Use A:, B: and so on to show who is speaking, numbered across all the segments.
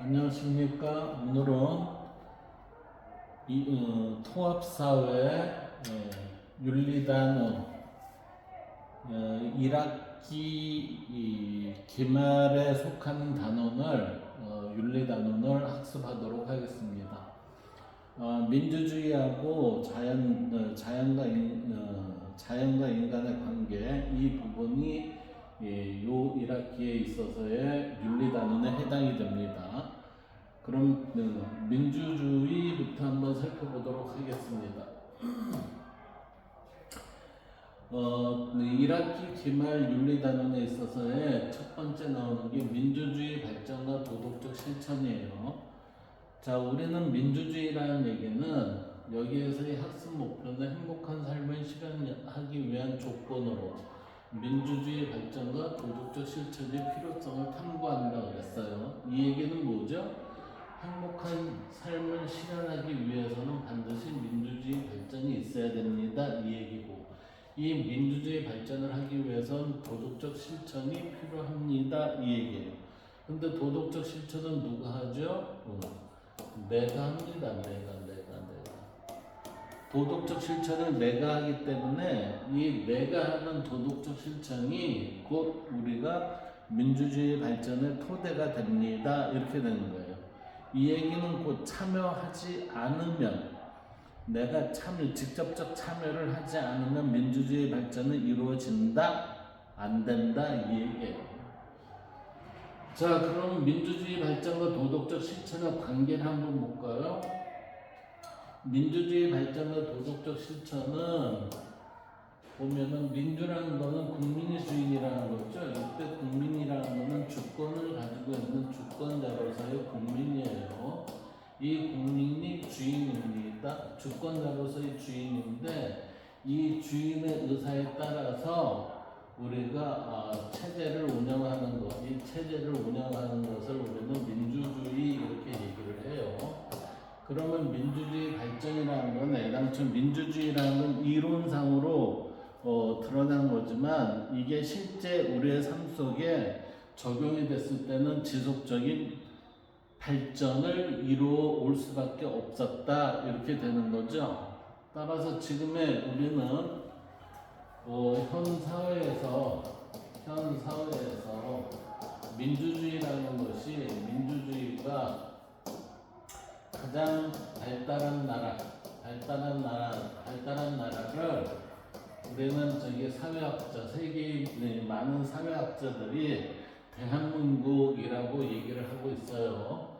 A: 안녕하십니까. 오늘은 통합사회 윤리단원 1학기 기말에 속하는 단원을 윤리단원을 학습하도록 하겠습니다. 민주주의하고 자연과 인간의 관계, 이 부분이 요 1학기에 있어서의 윤리단원에 해당이 됩니다. 그럼 민주주의부터 한번 살펴보도록 하겠습니다. 1학기 기말 윤리단원에 있어서의 첫 번째 나오는 게 민주주의 발전과 도덕적 실천이에요. 자, 우리는 민주주의라는 얘기는 여기에서의 학습 목표는 행복한 삶을 실현하기 위한 조건으로 민주주의 발전과 도덕적 실천의 필요성을 탐구한다고 했어요. 이 얘기는 뭐죠? 행복한 삶을 실현하기 위해서는 반드시 민주주의 발전이 있어야 됩니다. 이 얘기고, 이 민주주의 발전을 하기 위해서는 도덕적 실천이 필요합니다. 이 얘기예요. 근데 도덕적 실천은 누가 하죠? 내가 합니다. 내가. 도덕적 실천을 내가 하기 때문에 이 내가 하는 도덕적 실천이 곧 우리가 민주주의 발전의 토대가 됩니다. 이렇게 되는 거예요. 이 얘기는 곧 참여하지 않으면, 내가 직접적 참여를 하지 않으면 민주주의 발전은 이루어진다? 안 된다? 이 얘기예요. 자, 그럼 민주주의 발전과 도덕적 실천의 관계를 한번 볼까요? 민주주의 발전과 도덕적 실천은 보면은 민주라는 거는 국민이 주인이라는 거죠. 이때 국민이라는 거는 주권을 가지고 있는 주권자로서의 국민이에요. 이 국민이 주인입니다. 주권자로서의 주인인데 이 주인의 의사에 따라서 우리가 체제를 운영하는 것, 이 체제를 운영하는 것을 우리는 민주주의 이렇게 얘기를 해요. 그러면 민주주의 발전이라는 건 애당초 민주주의라는 건 이론상으로 드러난 거지만 이게 실제 우리의 삶 속에 적용이 됐을 때는 지속적인 발전을 이루어 올 수밖에 없었다 이렇게 되는 거죠. 따라서 지금의 우리는 현 사회에서 민주주의라는 것이 민주주의가 가장 발달한 나라를 우리는 사회학자, 세계의 많은 사회학자들이 대한민국이라고 얘기를 하고 있어요.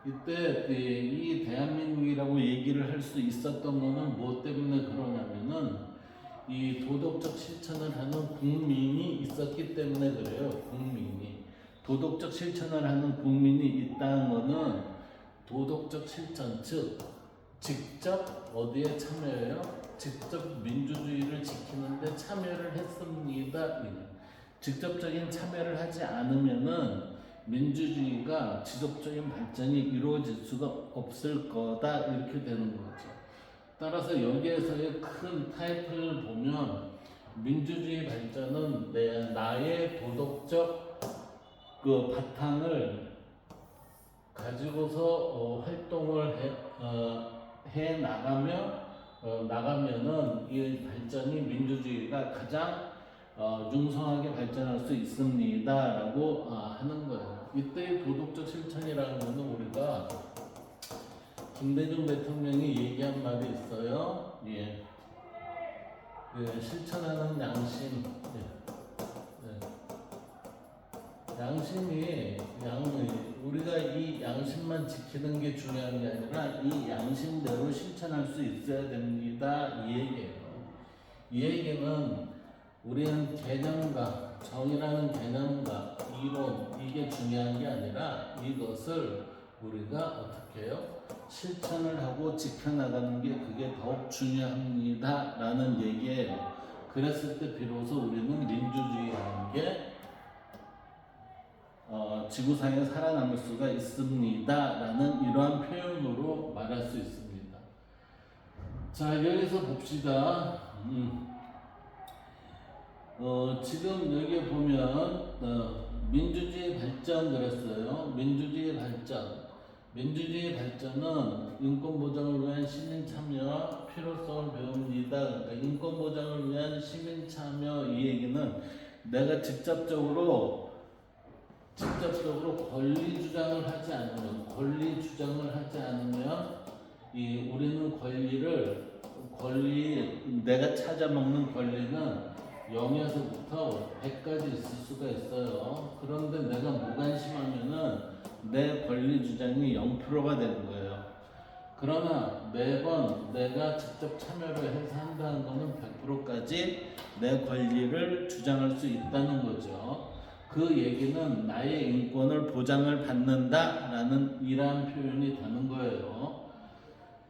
A: 이때 이 대한민국이라고 얘기를 할 수 있었던 거는 무엇 때문에 그러냐면은 이 도덕적 실천을 하는 국민이 있었기 때문에 그래요. 국민이. 도덕적 실천을 하는 국민이 있다는 거는 도덕적 실천, 즉 직접 어디에 참여해요? 직접 민주주의를 지키는데 참여를 했습니다. 직접적인 참여를 하지 않으면은 민주주의가 지속적인 발전이 이루어질 수가 없을 거다 이렇게 되는 거죠. 따라서 여기에서의 큰 타이틀을 보면 민주주의 발전은 나의 도덕적 바탕을 가지고서 활동을 해 나가면은 이 발전이 민주주의가 가장 융성하게 발전할 수 있습니다라고 하는 거예요. 이때의 도덕적 실천이라는 것은 우리가 김대중 대통령이 얘기한 말이 있어요. 예. 실천하는 양심. 양심이 우리가 이 양심만 지키는 게 중요한 게 아니라 이 양심대로 실천할 수 있어야 됩니다. 이 얘기예요. 이 얘기는 우리는 개념과 정의라는 개념과 이론 이게 중요한 게 아니라 이것을 우리가 어떻게 해요? 실천을 하고 지켜나가는 게 그게 더욱 중요합니다. 라는 얘기예요. 그랬을 때 비로소 우리는 민주주의라는 게 지구상에 살아남을 수가 있습니다. 라는 이러한 표현으로 말할 수 있습니다. 자, 여기서 봅시다. 지금 여기 보면 민주주의 발전 그랬어요. 민주주의 발전. 민주주의 발전은 인권 보장을 위한 시민 참여와 필요성을 배웁니다. 그러니까 인권 보장을 위한 시민 참여 이 얘기는 내가 직접적으로 권리 주장을 하지 않으면 우리는 내가 찾아먹는 권리는 0에서부터 100까지 있을 수가 있어요. 그런데 내가 무관심하면은 내 권리 주장이 0%가 되는 거예요. 그러나 매번 내가 직접 참여를 해서 한다는 것은 100%까지 내 권리를 주장할 수 있다는 거죠. 그 얘기는 나의 인권을 보장을 받는다라는 이러한 표현이 되는 거예요.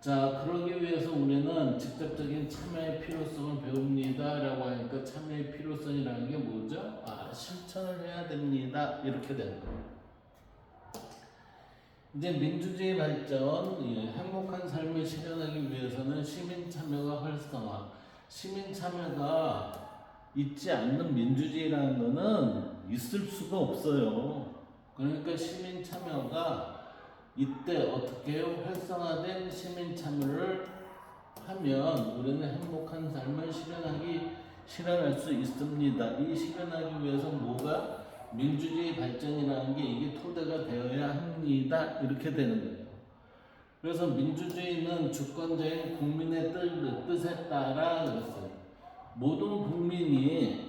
A: 자, 그러기 위해서 우리는 직접적인 참여의 필요성을 배웁니다 라고 하니까 참여의 필요성이라는 게 뭐죠? 실천을 해야 됩니다 이렇게 되는 거예요. 이제 민주주의 발전, 행복한 삶을 실현하기 위해서는 시민 참여가 활성화, 시민 참여가 있지 않는 민주주의라는 거는 있을 수가 없어요. 그러니까 시민 참여가 이때 어떻게 해요? 활성화된 시민 참여를 하면 우리는 행복한 삶을 실현할 수 있습니다. 이 실현하기 위해서 뭐가? 민주주의 발전이라는 게 이게 토대가 되어야 합니다. 이렇게 되는 거예요. 그래서 민주주의는 주권자인 국민의 뜻에 따라 그랬어요. 모든 국민이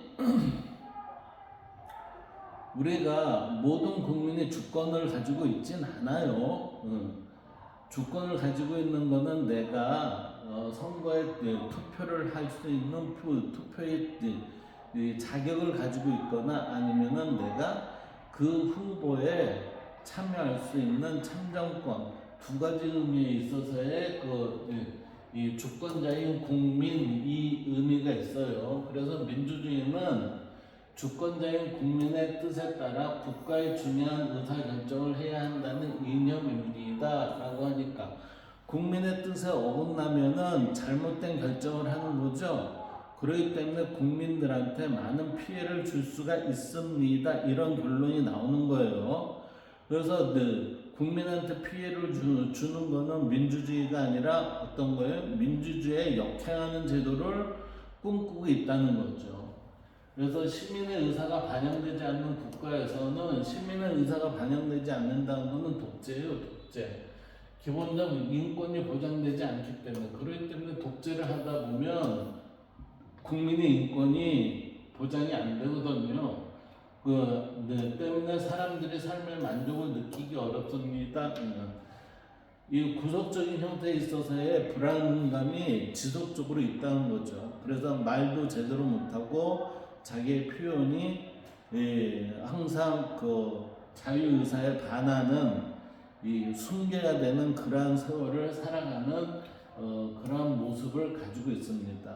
A: 모든 국민이 주권을 가지고 있진 않아요. 주권을 가지고 있는 거는 내가 선거에 투표를 할 수 있는 투표의 자격을 가지고 있거나 아니면은 내가 그 후보에 참여할 수 있는 참정권 두 가지 의미에 있어서의 이 주권자인 국민 이 의미가 있어요. 그래서 민주주의는 주권자인 국민의 뜻에 따라 국가의 중요한 의사결정을 해야 한다는 이념입니다 라고 하니까 국민의 뜻에 어긋나면은 잘못된 결정을 하는 거죠. 그렇기 때문에 국민들한테 많은 피해를 줄 수가 있습니다 이런 결론이 나오는 거예요. 그래서 국민한테 피해를 주는 거는 민주주의가 아니라 어떤 거예요? 민주주의에 역행하는 제도를 꿈꾸고 있다는 거죠. 그래서 시민의 의사가 반영되지 않는 국가에서는 시민의 의사가 반영되지 않는다는 것은 독재예요, 독재. 기본적 인권이 보장되지 않기 때문에 그렇기 때문에 독재를 하다 보면 국민의 인권이 보장이 안 되거든요. 때문에 사람들이 삶의 만족을 느끼기 어렵습니다. 이 구속적인 형태에 있어서의 불안감이 지속적으로 있다는 거죠. 그래서 말도 제대로 못하고 자기의 표현이 항상 자유의사에 반하는 이 순계가 되는 그러한 세월을 살아가는 그러한 모습을 가지고 있습니다.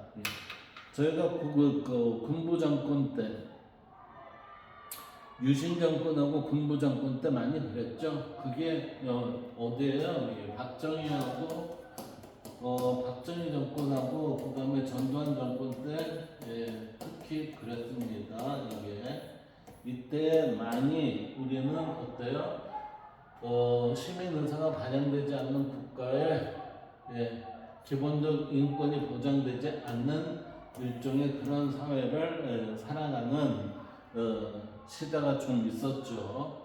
A: 저희가 군부 정권 때 유신 정권하고 군부 정권 때 많이 그랬죠. 그게 어디예요? 박정희 정권하고 그다음에 전두환 정권 때 특히 그랬습니다. 이때 많이 우리는 어때요? 시민 의사가 반영되지 않는 국가에 기본적 인권이 보장되지 않는 일종의 그런 사회를 살아가는 시대가 좀 있었죠.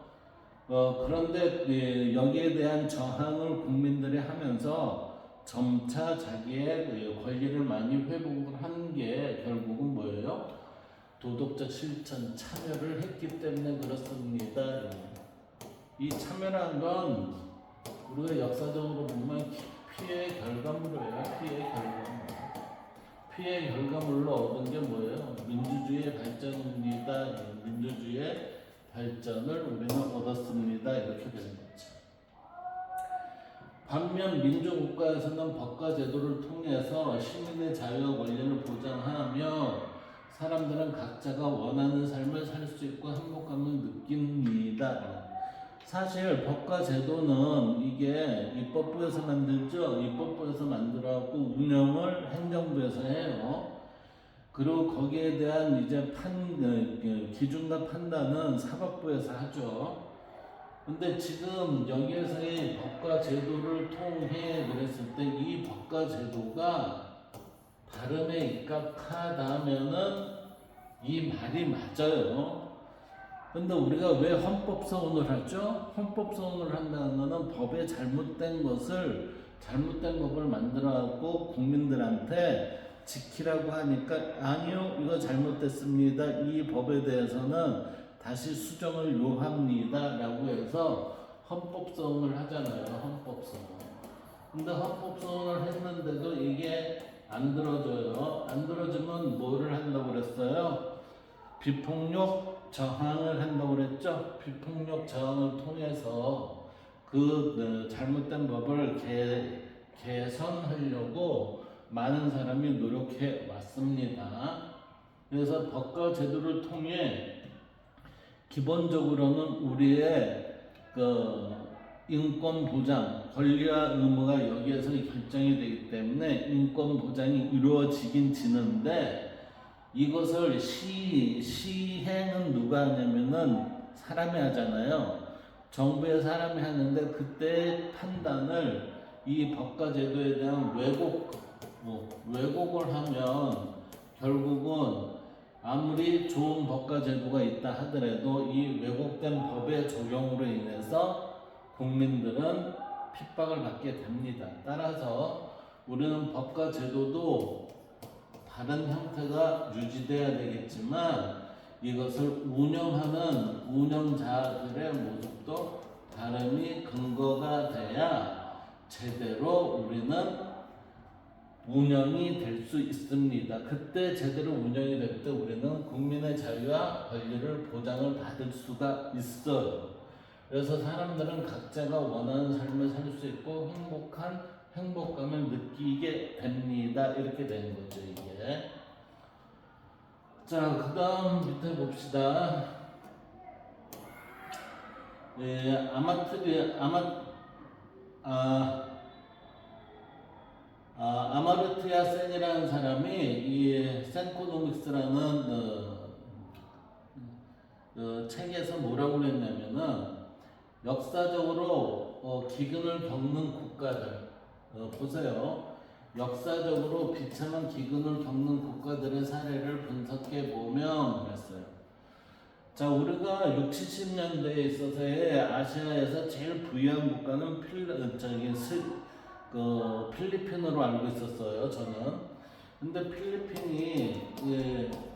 A: 그런데 여기에 대한 저항을 국민들이 하면서 점차 자기의 권리를 많이 회복을 하는 게 결국은 뭐예요? 도덕적 실천, 참여를 했기 때문에 그렇습니다. 이 참여란 건 우리가 역사적으로 보면 피해의 결과물이에요. 피해의 결과물로 얻은 게 뭐예요? 민주주의의 발전입니다. 민주주의의 발전을 우리는 얻었습니다. 이렇게 되는 거죠. 반면 민주국가에서는 법과 제도를 통해서 시민의 자유와 권리를 보장하며 사람들은 각자가 원하는 삶을 살 수 있고 행복감을 느낍니다. 사실 법과 제도는 이게 입법부에서 만들죠. 입법부에서 만들어갖고 운영을 행정부에서 해요. 그리고 거기에 대한 이제 기준과 판단은 사법부에서 하죠. 근데 지금 여기에서의 법과 제도를 통해 그랬을 때 이 법과 제도가 발음에 입각하다면은 이 말이 맞아요. 근데 우리가 왜 헌법소원을 하죠? 헌법소원을 한다는 것은 법에 잘못된 법을 만들어갖고 국민들한테 지키라고 하니까 아니요, 이거 잘못됐습니다. 이 법에 대해서는 다시 수정을 요합니다. 라고 해서 헌법소원을 하잖아요. 헌법소원. 근데 헌법소원을 했는데도 이게 안 들어져요. 안 들어지면 뭐를 한다고 그랬어요? 비폭력 저항을 한다고 그랬죠. 비폭력 저항을 통해서 그 잘못된 법을 개선하려고 많은 사람이 노력해 왔습니다. 그래서 법과 제도를 통해 기본적으로는 우리의 그 인권 보장, 권리와 의무가 여기에서 결정이 되기 때문에 인권 보장이 이루어지긴 지는데 이것을 시행은 누가 하냐면은 사람이 하잖아요. 정부의 사람이 하는데 그때 판단을 이 법과 제도에 대한 왜곡을 하면 결국은 아무리 좋은 법과 제도가 있다 하더라도 이 왜곡된 법의 적용으로 인해서 국민들은 핍박을 받게 됩니다. 따라서 우리는 법과 제도도 다른 형태가 유지돼야 되겠지만 이것을 운영하는 운영자들의 모습도 다름이 근거가 돼야 제대로 우리는 운영이 될 수 있습니다. 그때 제대로 운영이 될 때 우리는 국민의 자유와 권리를 보장을 받을 수가 있어요. 그래서 사람들은 각자가 원하는 삶을 살 수 있고 행복감을 느끼게 됩니다. 이렇게 되는 거죠, 이게. 자, 그 다음 밑에 봅시다. 아마르트야 센이라는 사람이 이 센코노믹스라는 책에서 뭐라고 그랬냐면은 역사적으로 기근을 겪는 국가들 보세요. 역사적으로 비참한 기근을 겪는 국가들의 사례를 분석해 보면 그랬어요. 자, 우리가 60, 70년대에 있어서의 아시아에서 제일 부유한 국가는 필리핀으로 알고 있었어요, 저는. 근데 필리핀이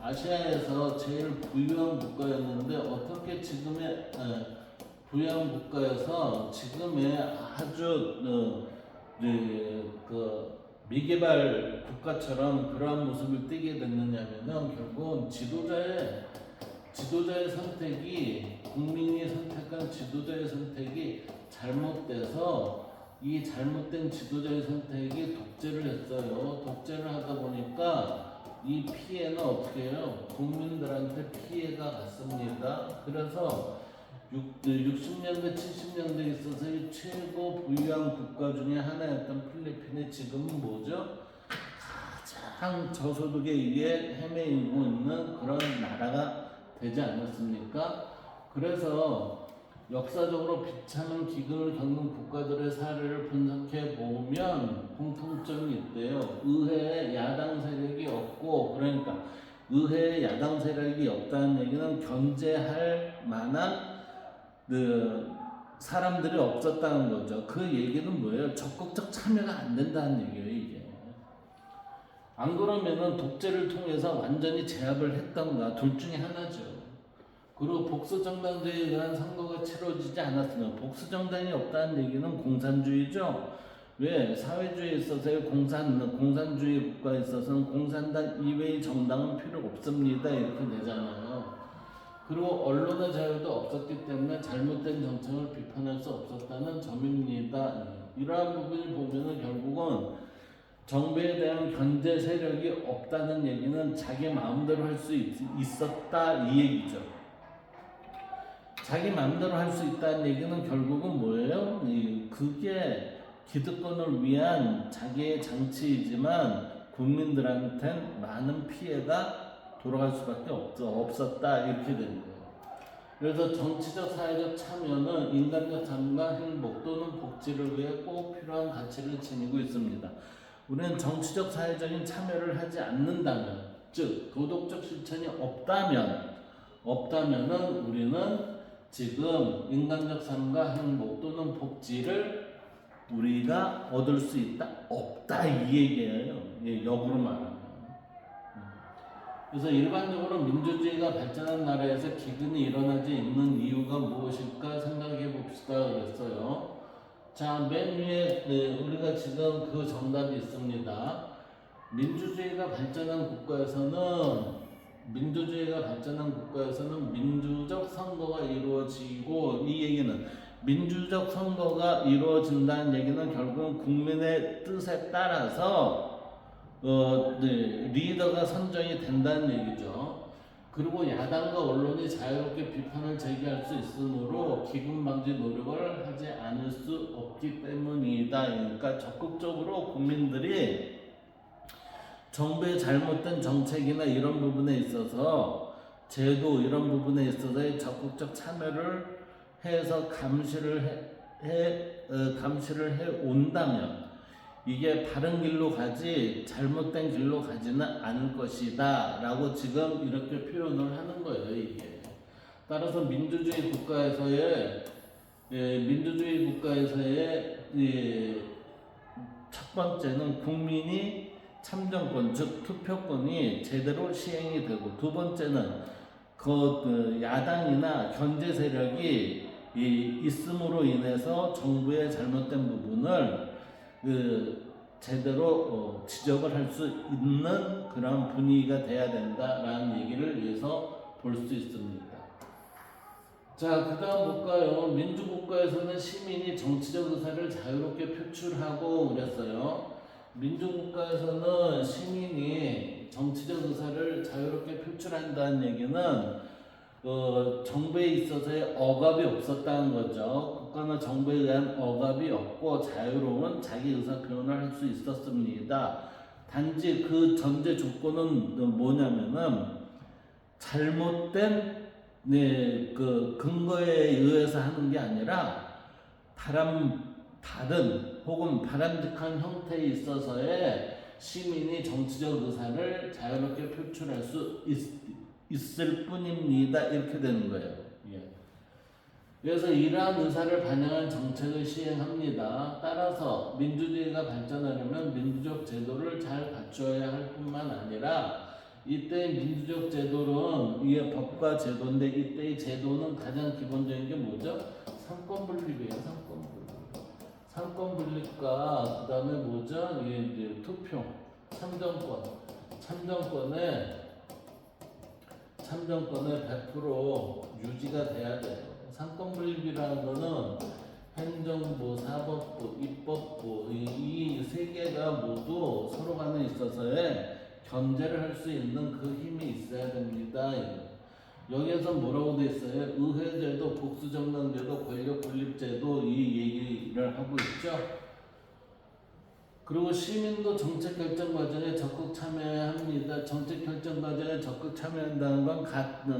A: 아시아에서 제일 부유한 국가였는데 어떻게 지금의 부유한 국가에서 지금의 아주 미개발 국가처럼 그러한 모습을 띠게 됐느냐면은 결국은 지도자의 선택이 국민이 선택한 지도자의 선택이 잘못돼서 이 잘못된 지도자의 선택이 독재를 했어요. 독재를 하다 보니까 이 피해는 어떻게 해요? 국민들한테 피해가 갔습니다. 그래서 60년대, 70년대에 있어서 이 최고 부유한 국가 중에 하나였던 필리핀이 지금은 뭐죠? 가장 저소득에 의해 헤매이고 있는 그런 나라가 되지 않았습니까? 그래서 역사적으로 비참한 기근을 겪는 국가들의 사례를 분석해 보면 공통점이 있대요. 의회에 야당 세력이 없고, 그러니까 의회에 야당 세력이 없다는 얘기는 견제할 만한 사람들이 없었다는 거죠. 그 얘기는 뭐예요? 적극적 참여가 안 된다는 얘기예요, 이게. 안 그러면은 독재를 통해서 완전히 제압을 했던가 둘 중에 하나죠. 그리고 복수정당제에 의한 선거가 치러지지 않았으면, 복수정당이 없다는 얘기는 공산주의죠. 왜? 사회주의에 있어서의 공산주의 국가에 있어서는 공산당 이외의 정당은 필요 없습니다. 이렇게 되잖아요. 그리고 언론의 자유도 없었기 때문에 잘못된 정책을 비판할 수 없었다는 점입니다. 이러한 부분을 보면은 결국은 정부에 대한 견제 세력이 없다는 얘기는 자기 마음대로 할 수 있었다 이 얘기죠. 자기 마음대로 할 수 있다는 얘기는 결국은 뭐예요? 그게 기득권을 위한 자기의 장치이지만 국민들한텐 많은 피해가 돌아갈 수밖에 없었다 이렇게 되는 거예요. 그래서 정치적 사회적 참여는 인간적 삶과 행복 또는 복지를 위해 꼭 필요한 가치를 지니고 있습니다. 우리는 정치적 사회적인 참여를 하지 않는다면, 즉 도덕적 실천이 없다면은 우리는 지금 인간적 삶과 행복 또는 복지를 우리가 얻을 수 있다? 없다 이 얘기예요. 예, 역으로 말하면. 그래서 일반적으로 민주주의가 발전한 나라에서 기근이 일어나지 않는 이유가 무엇일까 생각해 봅시다 그랬어요. 자, 맨 위에 우리가 지금 그 정답이 있습니다. 민주주의가 발전한 국가에서는 민주적 선거가 이루어지고, 이 얘기는 민주적 선거가 이루어진다는 얘기는 결국은 국민의 뜻에 따라서 리더가 선정이 된다는 얘기죠. 그리고 야당과 언론이 자유롭게 비판을 제기할 수 있으므로 기근 방지 노력을 하지 않을 수 없기 때문이다. 그러니까 적극적으로 국민들이 정부의 잘못된 정책이나 이런 부분에 있어서 제도 이런 부분에 있어서의 적극적 참여를 해서 감시를 해 온다면 이게 바른 길로 가지 잘못된 길로 가지는 않을 것이다 라고 지금 이렇게 표현을 하는 거예요. 이게 따라서 민주주의 국가에서의 첫 번째는 국민이 참정권 즉 투표권이 제대로 시행이 되고, 두 번째는 그 야당이나 경제 세력이 있음으로 인해서 정부의 잘못된 부분을 제대로 지적을 할 수 있는 그런 분위기가 돼야 된다라는 얘기를 위해서 볼 수 있습니다. 자, 그 다음 볼까요? 민주국가에서는 시민이 정치적 의사를 자유롭게 표출하고 그랬어요. 민주국가에서는 시민이 정치적 의사를 자유롭게 표출한다는 얘기는 정부에 있어서의 억압이 없었다는 거죠. 국가나 정부에 의한 억압이 없고 자유로운 자기 의사 표현을 할 수 있었습니다. 단지 그 전제 조건은 뭐냐면은 잘못된 그 근거에 의해서 하는 게 아니라 다른 혹은 바람직한 형태에 있어서의 시민이 정치적 의사를 자유롭게 표출할 수 있을 뿐입니다. 이렇게 되는 거예요. 예. 그래서 이러한 의사를 반영한 정책을 시행합니다. 따라서 민주주의가 발전하려면 민주적 제도를 잘 갖추어야 할 뿐만 아니라, 이때 민주적 제도는 이게 법과 제도인데, 이때의 제도는 가장 기본적인 게 뭐죠? 삼권분립이에요. 삼권분립과 그 다음에 뭐죠? 이게 투표, 참정권의 100% 유지가 돼야 돼요. 삼권분립이라는 거는 행정부, 사법부, 입법부 이 세 개가 모두 서로 간에 있어서의 견제를 할 수 있는 그 힘이 있어야 됩니다. 여기에서 뭐라고 돼 있어요? 의회제도, 복수정당제도, 권력분립제도 이 얘기를 하고 있죠. 그리고 시민도 정책 결정 과정에 적극 참여해야 합니다. 정책 결정 과정에 적극 참여한다는 건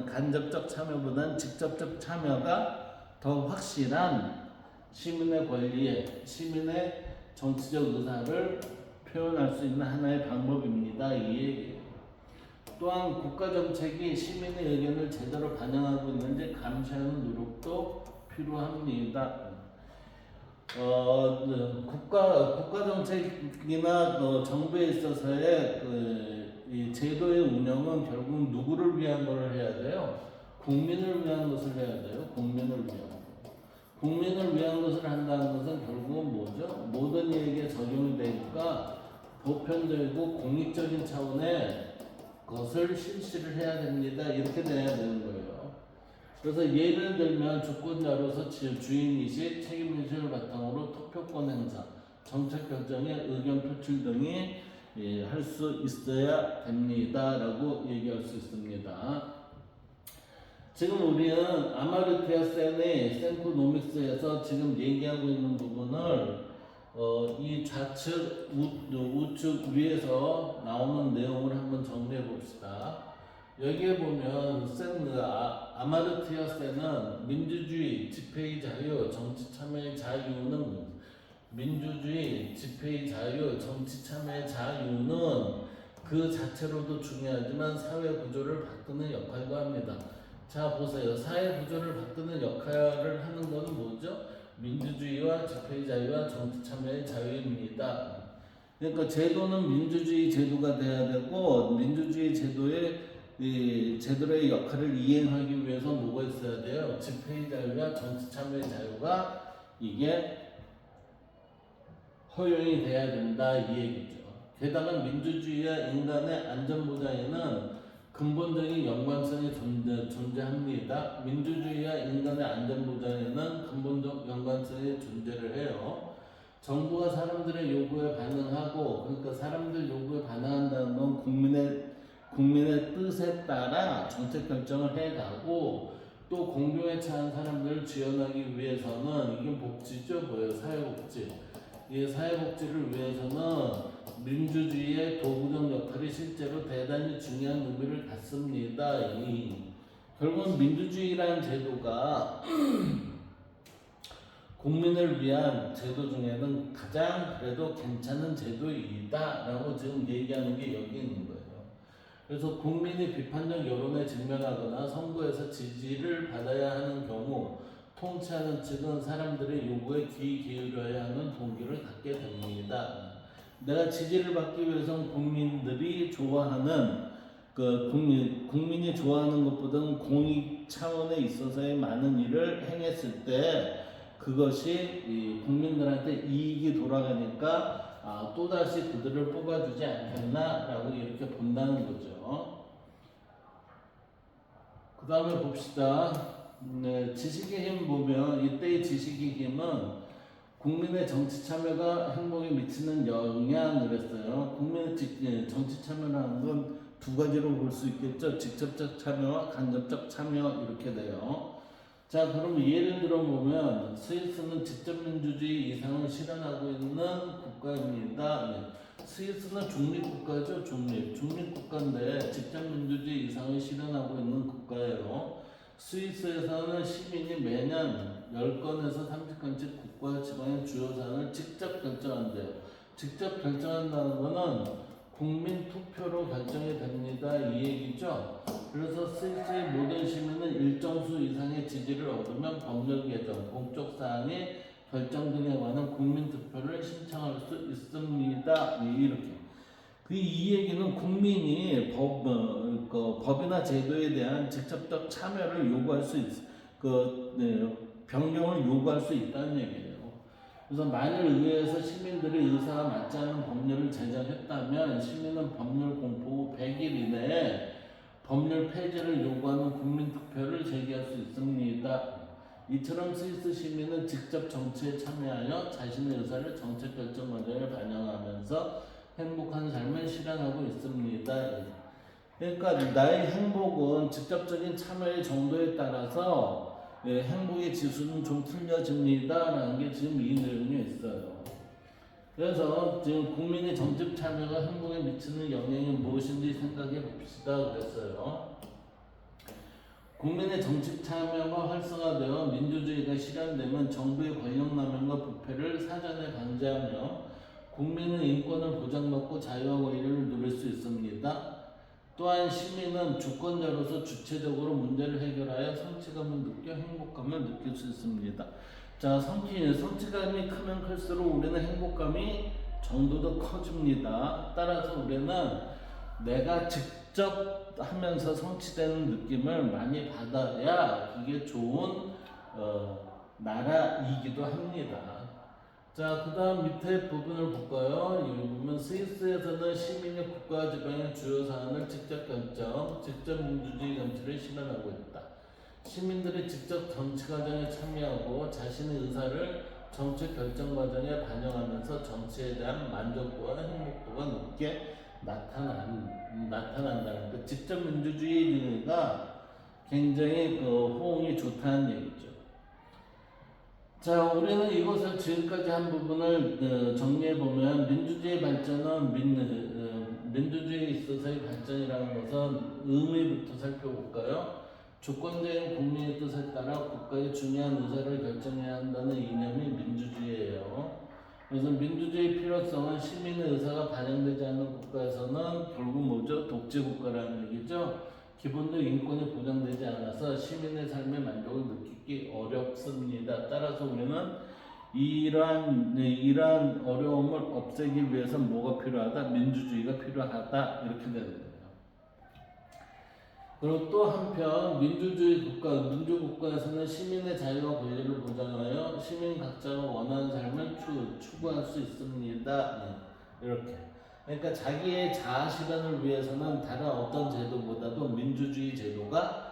A: 간접적 참여보다는 직접적 참여가 더 확실한 시민의 권리에, 시민의 정치적 의사를 표현할 수 있는 하나의 방법입니다. 이 얘기예요. 또한 국가 정책이 시민의 의견을 제대로 반영하고 있는지 감시하는 노력도 필요합니다. 국가 정책이나 정부에 있어서의 이 제도의 운영은 결국 누구를 위한 것을 해야 돼요? 국민을 위한 것을 해야 돼요. 국민을 위한 것을 한다는 것은 결국은 뭐죠? 모든 이에게 적용이 되니까 보편적이고 공익적인 차원의 것을 실시를 해야 됩니다. 이렇게 돼야 되는 거예요. 그래서 예를 들면 주권자로서 주인의식, 책임의식을 바탕으로 투표권 행사, 정책 결정에 의견 표출 등이 할 수 있어야 됩니다. 라고 얘기할 수 있습니다. 지금 우리는 아마르티아 센의 센코노믹스에서 지금 얘기하고 있는 부분을 이 좌측 우측 위에서 나오는 내용을 한번 정리해 봅시다. 여기에 보면 아마르티아 센은 민주주의, 집회의 자유, 정치 참여의 자유는 민주주의, 집회의 자유, 정치 참여의 자유는 그 자체로도 중요하지만 사회 구조를 바꾸는 역할도 합니다. 자 보세요. 사회 구조를 바꾸는 역할을 하는 것은 뭐죠? 민주주의와 집회의 자유와 정치 참여의 자유입니다. 그러니까 제도는 민주주의 제도가 돼야 되고 민주주의 제도의 역할을 이행하기 위해서 뭐가 있어야 돼요? 집회의 자유와 정치 참여의 자유가 이게 허용이 돼야 된다 이 얘기죠. 게다가 민주주의와 인간의 안전보장에는 근본적인 연관성이 존재합니다. 민주주의와 인간의 안전보장에는 근본적 연관성이 존재를 해요. 정부가 사람들의 요구에 반응하고, 그러니까 사람들 요구에 반응한다는 건 국민의 뜻에 따라 정책 결정을 해가고, 또 공경에 처한 사람들을 지원하기 위해서는 이게 복지죠, 뭐예요? 사회복지. 이 사회복지를 위해서는 민주주의의 도구적 역할이 실제로 대단히 중요한 의미를 갖습니다. 결국은 민주주의라는 제도가 국민을 위한 제도 중에는 가장 그래도 괜찮은 제도이다라고 지금 얘기하는 게 여기 있는 거예요. 그래서 국민이 비판적 여론에 직면하거나 선거에서 지지를 받아야 하는 경우 통치하는 측은 사람들의 요구에 귀 기울여야 하는 동기를 갖게 됩니다. 내가 지지를 받기 위해서는 국민들이 좋아하는 국민이 좋아하는 것보다는 공익 차원에 있어서의 많은 일을 행했을 때 그것이 국민들한테 이익이 돌아가니까 또다시 그들을 뽑아주지 않겠나라고 이렇게 본다는 거죠. 그 다음에 봅시다. 지식의 힘 보면 이때의 지식의 힘은 국민의 정치 참여가 행복에 미치는 영향을 했어요. 국민의 정치 참여라는 건 두 가지로 볼 수 있겠죠. 직접적 참여와 간접적 참여 이렇게 돼요. 자, 그럼 예를 들어 보면 스위스는 직접 민주주의 이상을 실현하고 있는 국가입니다. 스위스는 중립국가죠. 중립국가인데 직접 민주주의 이상을 실현하고 있는 국가예요. 스위스에서는 시민이 매년 10건에서 30건씩 국가 지방의 주요 사안을 직접 결정한대요. 직접 결정한다는 거는 국민 투표로 결정이 됩니다. 이 얘기죠. 그래서 스위스의 모든 시민은 일정 수 이상의 지지를 얻으면 법률 개정, 공적 사항의 결정 등에 관한 국민 투표를 신청할 수 있습니다. 이렇게. 이 얘기는 국민이 법이나 제도에 대한 직접적 참여를 요구할 수 변경을 요구할 수 있다는 얘기예요. 그래서 만일 의회에서 시민들의 의사가 맞지 않는 법률을 제정했다면 시민은 법률 공포 후 100일 이내에 법률 폐지를 요구하는 국민투표를 제기할 수 있습니다. 이처럼 스위스 시민은 직접 정치에 참여하여 자신의 의사를 정책 결정 과정에 반영하면서 행복한 삶을 실현하고 있습니다. 그러니까 나의 행복은 직접적인 참여의 정도에 따라서 행복의 지수는 좀 틀려집니다 라는 게 지금 이 내용에 있어요. 그래서 지금 국민의 정책 참여가 행복에 미치는 영향이 무엇인지 생각해 봅시다 그랬어요. 국민의 정책 참여가 활성화되어 민주주의가 실현되면 정부의 권력 남용과 부패를 사전에 방지하며 국민은 인권을 보장받고 자유와 권리를 누릴 수 있습니다. 또한 시민은 주권자로서 주체적으로 문제를 해결하여 성취감을 느껴 행복감을 느낄 수 있습니다. 자, 성취감이 크면 클수록 우리는 행복감이 정도도 커집니다. 따라서 우리는 내가 직접 하면서 성취되는 느낌을 많이 받아야 그게 좋은 나라이기도 합니다. 자, 그 다음 밑에 부분을 볼까요? 여기 보면 스위스에서는 시민이 국가 지방의 주요 사안을 직접 결정, 직접 민주주의 정치를 실현하고 있다. 시민들이 직접 정치 과정에 참여하고 자신의 의사를 정책 결정 과정에 반영하면서 정치에 대한 만족도와 행복도가 높게 나타난다는 그 직접 민주주의가 굉장히 호응이 좋다는 얘기죠. 자, 우리는 이것을 지금까지 한 부분을 정리해 보면 민주주의 발전은 민주주의에 있어서의 발전이라는 것은 의미부터 살펴볼까요? 주권적인 국민의 뜻에 따라 국가의 중요한 의사를 결정해야 한다는 이념이 민주주의예요. 그래서 민주주의 필요성은 시민의 의사가 반영되지 않는 국가에서는 결국 뭐죠? 독재국가라는 얘기죠. 기본적 인권이 보장되지 않아서 시민의 삶의 만족을 느끼기 어렵습니다. 따라서 우리는 이러한 어려움을 없애기 위해서 뭐가 필요하다? 민주주의가 필요하다. 이렇게 되는 거예요. 그리고 또 한편 민주국가에서는 시민의 자유와 권리를 보장하여 시민 각자가 원하는 삶을 추구할 수 있습니다. 이렇게. 그러니까 자기의 자아 실현을 위해서는 다른 어떤 제도보다도 민주주의 제도가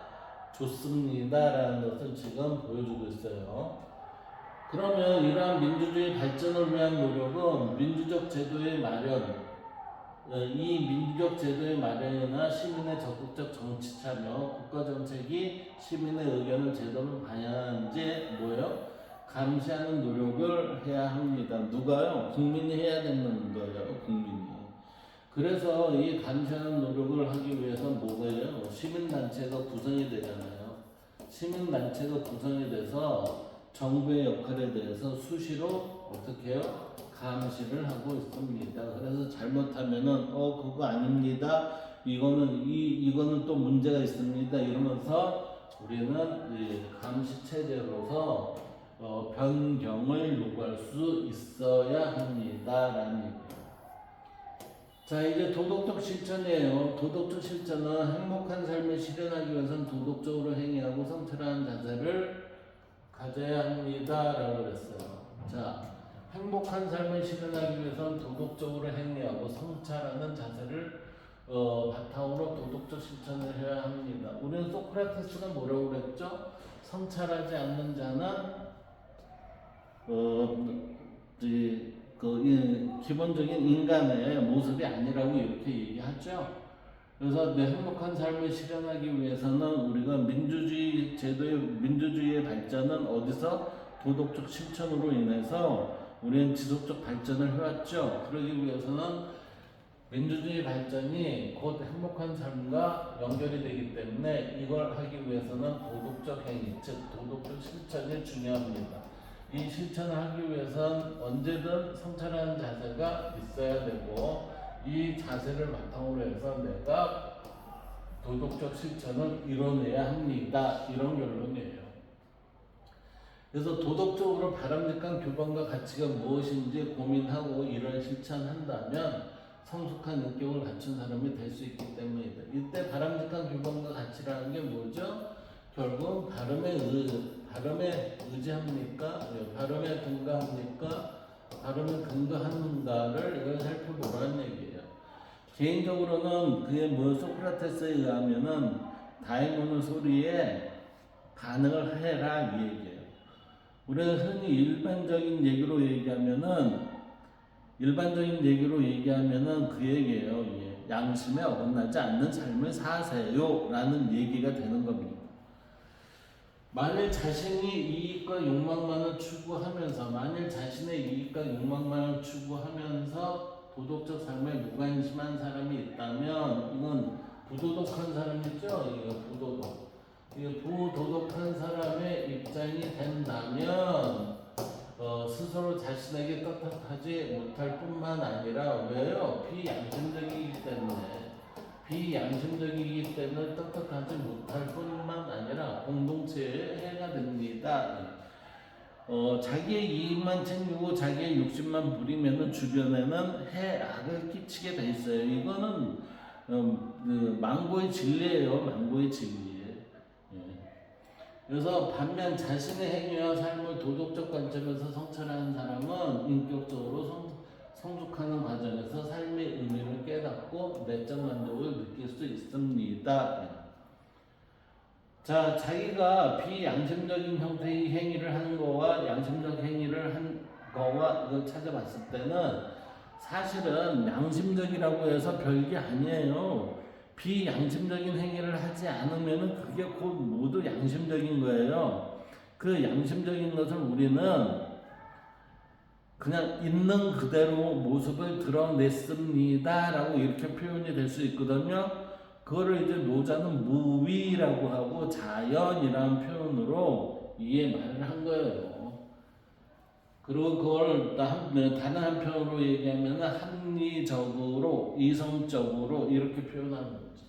A: 좋습니다라는 것을 지금 보여주고 있어요. 그러면 이러한 민주주의 발전을 위한 노력은 민주적 제도의 마련, 이 민주적 제도의 마련이나 시민의 적극적 정치 참여, 국가 정책이 시민의 의견을 제대로 반영하는지 뭐예요? 감시하는 노력을 해야 합니다. 누가요? 국민이 해야 되는 거예요. 국민이. 그래서 이 감시하는 노력을 하기 위해서 뭐예요? 시민단체가 구성이 되잖아요. 시민단체가 구성이 돼서 정부의 역할에 대해서 수시로 어떻게 해요? 감시를 하고 있습니다. 그래서 잘못하면은 그거 아닙니다. 이거는 또 문제가 있습니다. 이러면서 우리는 감시 체제로서 변경을 요구할 수 있어야 합니다라는 얘기예요. 자, 이제 도덕적 실천이에요. 도덕적 실천은 행복한 삶을 실현하기 위해서는 도덕적으로 행위하고 성찰하는 자세를 가져야 합니다라고 그랬어요. 자, 행복한 삶을 실현하기 위해서는 도덕적으로 행위하고 성찰하는 자세를 바탕으로 도덕적 실천을 해야 합니다. 우리는 소크라테스가 뭐라고 그랬죠? 성찰하지 않는 자는 기본적인 인간의 모습이 아니라고 이렇게 얘기하죠. 그래서 내 행복한 삶을 실현하기 위해서는 우리가 민주주의의 발전은 어디서 도덕적 실천으로 인해서 우리는 지속적 발전을 해왔죠. 그러기 위해서는 민주주의 발전이 곧 행복한 삶과 연결이 되기 때문에 이걸 하기 위해서는 도덕적 행위, 즉 도덕적 실천이 중요합니다. 이 실천을 하기 위해서는 언제든 성찰하는 자세가 있어야 되고 이 자세를 바탕으로 해서 내가 도덕적 실천을 이뤄내야 합니다. 이런 결론이에요. 그래서 도덕적으로 바람직한 규범과 가치가 무엇인지 고민하고 이런 실천한다면 성숙한 인격을 갖춘 사람이 될 수 있기 때문이다. 이때 바람직한 규범과 가치라는 게 뭐죠? 결국 발음에 의지합니까? 발음에 근거합니까? 발음에 근거하는가를 이걸 살펴보라는 얘기예요. 개인적으로는 그게 소크라테스에 의하면은 다이모노 소리에 반응을 해라 이 얘기예요. 우리가 흔히 일반적인 얘기로 얘기하면은 그 얘기예요. 양심에 어긋나지 않는 삶을 사세요 라는 얘기가 되는 겁니다. 만일 자신의 이익과 욕망만을 추구하면서 도덕적 삶에 무관심한 사람이 있다면 이건 부도덕한 사람이죠. 부도덕한 사람의 입장이 된다면 스스로 자신에게 떳떳하지 못할 뿐만 아니라 왜요? 비양심적이기 때문에 떳떳하지 못할 뿐만 아니라 공동체에 해가 됩니다. 자기의 이익만 챙기고 자기의 욕심만 부리면은 주변에는 해악을 끼치게 돼 있어요. 이거는 망고의 진리예요. 망고의 진리. 그래서 반면 자신의 행위와 삶을 도덕적 관점에서 성찰하는 사람은 인격적으로 성숙하는 과정에서 삶의 의미를 깨닫고 내적 만족을 느낄 수 있습니다. 자, 자기가 비양심적인 형태의 행위를 하는 거와 양심적 행위를 한 거와 이걸 찾아봤을 때는 사실은 양심적이라고 해서 별게 아니에요. 비양심적인 행위를 하지 않으면 그게 곧 모두 양심적인 거예요. 그 양심적인 것을 우리는 그냥 있는 그대로 모습을 드러냈습니다 라고 이렇게 표현이 될 수 있거든요. 그거를 이제 노자는 무위라고 하고 자연이라는 표현으로 이해 말을 한 거예요. 그리고 그걸 다른 한편으로 얘기하면 합리적으로 이성적으로 이렇게 표현하는 거죠.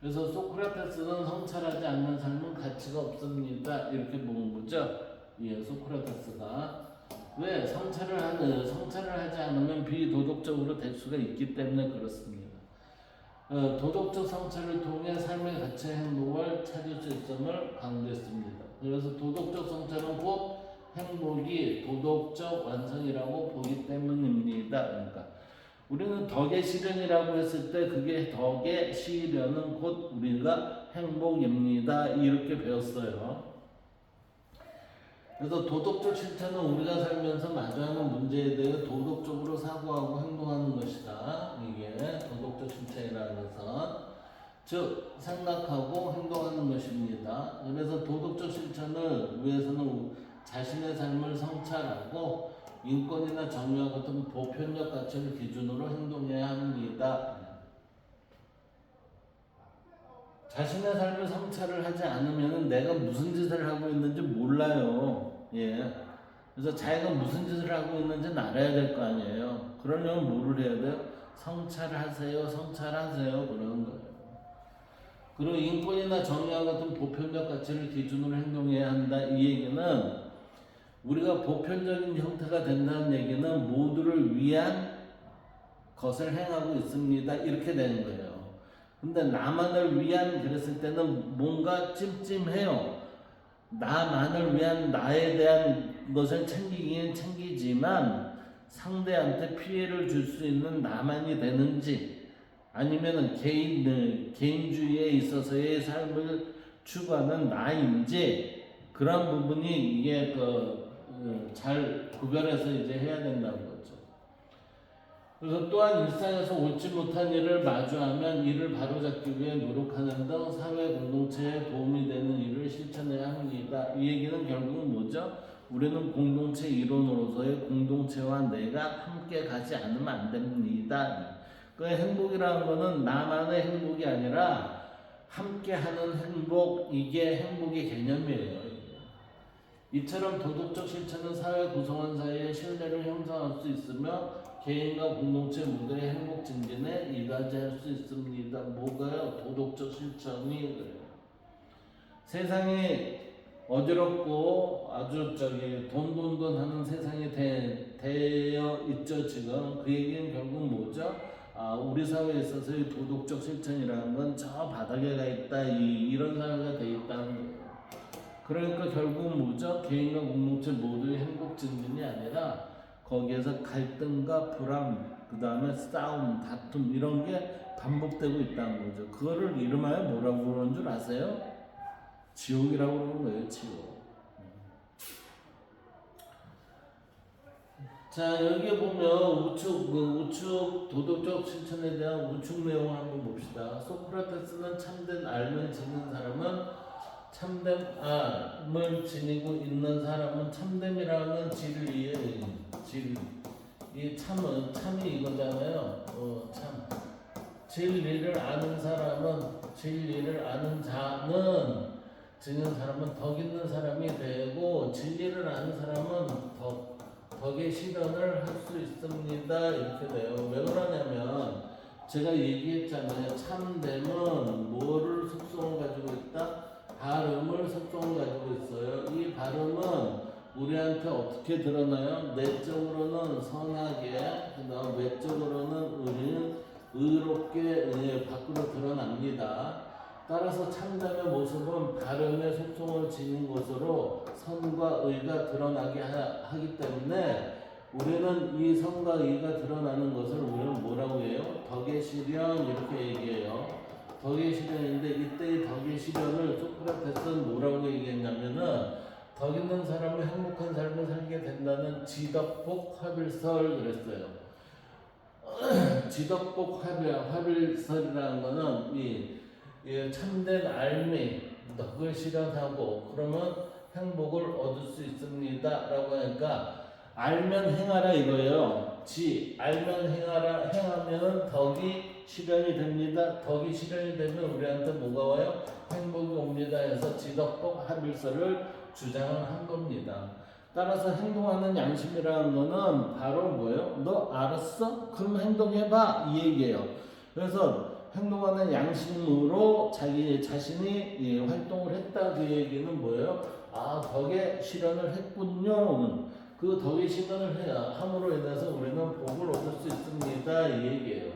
A: 그래서 소크라테스는 성찰하지 않는 삶은 가치가 없습니다 이렇게 본 거죠. 예, 소크라테스가 왜 성찰을 하지 않으면 비도덕적으로 될 수가 있기 때문에 그렇습니다. 도덕적 성찰을 통해 삶의 가치의 행복을 찾을 수 있음을 강조했습니다. 그래서 도덕적 성찰은 곧 행복이 도덕적 완성이라고 보기 때문입니다. 그러니까 우리는 덕의 실현이라고 했을 때 그게 덕의 실현은 곧 우리가 행복입니다. 이렇게 배웠어요. 그래서 도덕적 실천은 우리가 살면서 마주하는 문제에 대해 도덕적으로 사고하고 행동하는 것이다. 이게 도덕적 실천이라는 것은 즉 생각하고 행동하는 것입니다. 그래서 도덕적 실천을 위해서는 자신의 삶을 성찰하고 인권이나 정의와 같은 보편적 가치를 기준으로 행동해야 합니다. 자신의 삶을 성찰을 하지 않으면 내가 무슨 짓을 하고 있는지 몰라요. 예. 그래서 자기가 무슨 짓을 하고 있는지는 알아야 될 거 아니에요. 그러려면 뭐를 해야 돼요? 성찰하세요. 성찰하세요. 그러는 거예요. 그리고 인권이나 정의와 같은 보편적 가치를 기준으로 행동해야 한다. 이 얘기는 우리가 보편적인 형태가 된다는 얘기는 모두를 위한 것을 행하고 있습니다. 이렇게 되는 거예요. 근데 나만을 위한 그랬을 때는 뭔가 찜찜해요. 나만을 위한 나에 대한 것을 챙기긴 챙기지만 상대한테 피해를 줄 수 있는 나만이 되는지 아니면 개인주의에 있어서의 삶을 추구하는 나인지 그런 부분이 이게 잘 구별해서 이제 해야 된다는 거죠. 그래서 또한 일상에서 옳지 못한 일을 마주하면 이를 바로잡기 위해 노력하는 등 사회 공동체에 도움이 되는 일을 실천해야 합니다. 이 얘기는 결국은 뭐죠? 우리는 공동체 일원으로서의 공동체와 내가 함께 가지 않으면 안 됩니다. 그 행복이라는 거는 나만의 행복이 아니라 함께하는 행복, 이게 행복의 개념이에요. 이처럼 도덕적 실천은 사회 구성원 사이의 신뢰를 형성할 수 있으며 개인과 공동체 모두의 행복 증진에 이바지할 수 있습니다. 뭐가요? 도덕적 실천이 그래요. 세상이 어지럽고 아주 돈돈돈 하는 세상이 되어 있죠 지금. 그 얘기는 결국 뭐죠? 우리 사회에 있어서의 도덕적 실천이라는 건 저 바닥에 가 있다 이런 사회가 돼 있다는 거예요. 그러니까 결국은 뭐죠? 개인과 공동체 모두의 행복 증진이 아니라 거기에서 갈등과 불안, 그 다음에 싸움, 다툼 이런 게 반복되고 있다는 거죠. 그거를 이름하여 뭐라고 그러는 줄 아세요? 지옥이라고 그러는 거예요. 지옥. 자, 여기 보면 우측 도덕적 실천에 대한 우측 내용을 한번 봅시다. 소크라테스는 참된 알을 지닌 사람은 참됨을 지니고 있는 사람은 참됨이라는 진리예요. 진리. 이 참이 이거잖아요. 참. 진리를 아는 자는 지닌 사람은 덕 있는 사람이 되고 진리를 아는 사람은 덕의 실현을 할 수 있습니다. 이렇게 돼요. 왜 그러냐면 제가 얘기했잖아요. 참됨은 뭐를 속성을 가지고 있다? 발음을 속성을 가지고 있어요. 이 발음은 우리한테 어떻게 드러나요? 내적으로는 선하게, 그다음 외적으로는 의롭게 밖으로 드러납니다. 따라서 참담의 모습은 발음의 속성을 지닌 것으로 선과 의가 드러나게 하기 때문에 우리는 이 선과 의가 드러나는 것을 우리는 뭐라고 해요? 덕의 실현 이렇게 얘기해요. 덕의 실현인데 이때의 덕의 실현을 소크라테스는 뭐라고 얘기했냐면은 덕 있는 사람은 행복한 삶을 살게 된다는 지덕복 화bil설 그랬어요. 지덕복 화bil설이라는 거는 이 참된 알미 덕을 실현하고 그러면 행복을 얻을 수 있습니다 라고 하니까 알면 행하라 이거예요. 알면 행하라, 행하면 덕이 실현이 됩니다. 덕이 실현이 되면 우리한테 뭐가 와요? 행복이 옵니다 해서 지덕복 합일서를 주장을 한 겁니다. 따라서 행동하는 양심이라는 거는 바로 뭐예요? 너 알았어? 그럼 행동해봐 이 얘기예요. 그래서 행동하는 양심으로 자기 자신이 활동을 했다 그 얘기는 뭐예요? 아 덕에 실현을 했군요. 그 덕에 실현을 해야 함으로 인해서 우리는 복을 얻을 수 있습니다 이 얘기예요.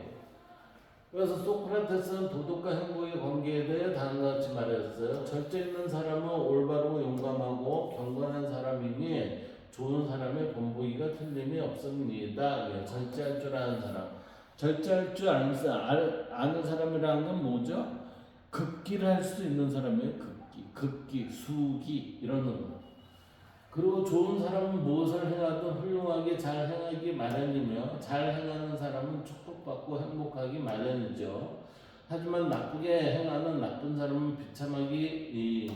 A: 그래서 소크라테스는 도덕과 행복의 관계에 대해 다음과 같이 말했어요. 절제 있는 사람은 올바르고 용감하고 경건한 사람이니 좋은 사람의 본보기가 틀림이 없습니다. 예, 절제할 줄 아는 사람. 절제할 줄 아는 사람이라는 건 뭐죠? 극기를 할 수 있는 사람이에요. 극기, 수기 이러는 거. 그리고 좋은 사람은 무엇을 행하든 훌륭하게 잘 행하기 마련이며 잘 행하는 사람은 축복받고 행복하기 마련이죠. 하지만 나쁘게 행하는 나쁜 사람은 비참하기